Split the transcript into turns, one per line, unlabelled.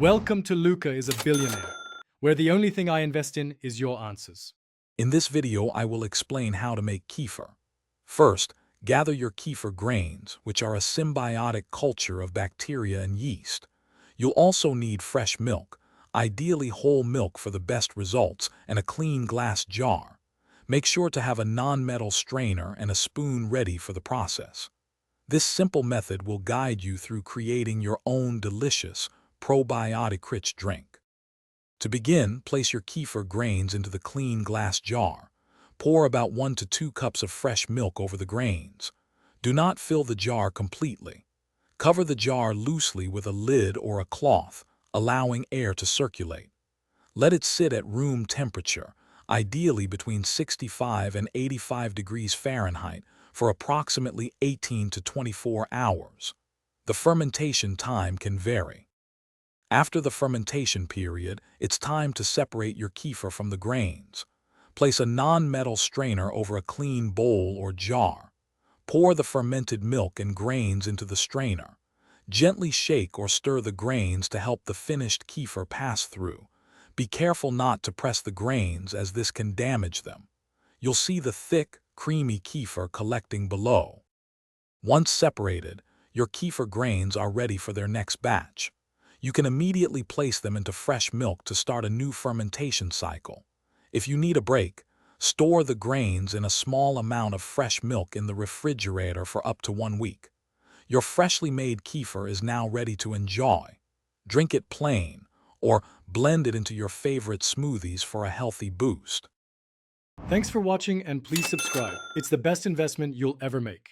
Welcome to Luca is a Billionaire, where the only thing I invest in is your answers.
In this video, I will explain how to make kefir. First, gather your kefir grains, which are a symbiotic culture of bacteria and yeast. You'll also need fresh milk, ideally whole milk for the best results, and a clean glass jar. Make sure to have a non-metal strainer and a spoon ready for the process. This simple method will guide you through creating your own delicious, probiotic-rich drink. To begin, place your kefir grains into the clean glass jar. Pour about 1 to 2 cups of fresh milk over the grains. Do not fill the jar completely. Cover the jar loosely with a lid or a cloth, allowing air to circulate. Let it sit at room temperature, ideally between 65 and 85 degrees Fahrenheit, for approximately 18 to 24 hours. The fermentation time can vary. After the fermentation period, it's time to separate your kefir from the grains. Place a non-metal strainer over a clean bowl or jar. Pour the fermented milk and grains into the strainer. Gently shake or stir the grains to help the finished kefir pass through. Be careful not to press the grains, as this can damage them. You'll see the thick, creamy kefir collecting below. Once separated, your kefir grains are ready for their next batch. You can immediately place them into fresh milk to start a new fermentation cycle. If you need a break, store the grains in a small amount of fresh milk in the refrigerator for up to 1 week. Your freshly made kefir is now ready to enjoy. Drink it plain, or blend it into your favorite smoothies for a healthy boost.
Thanks for watching and please subscribe. It's the best investment you'll ever make.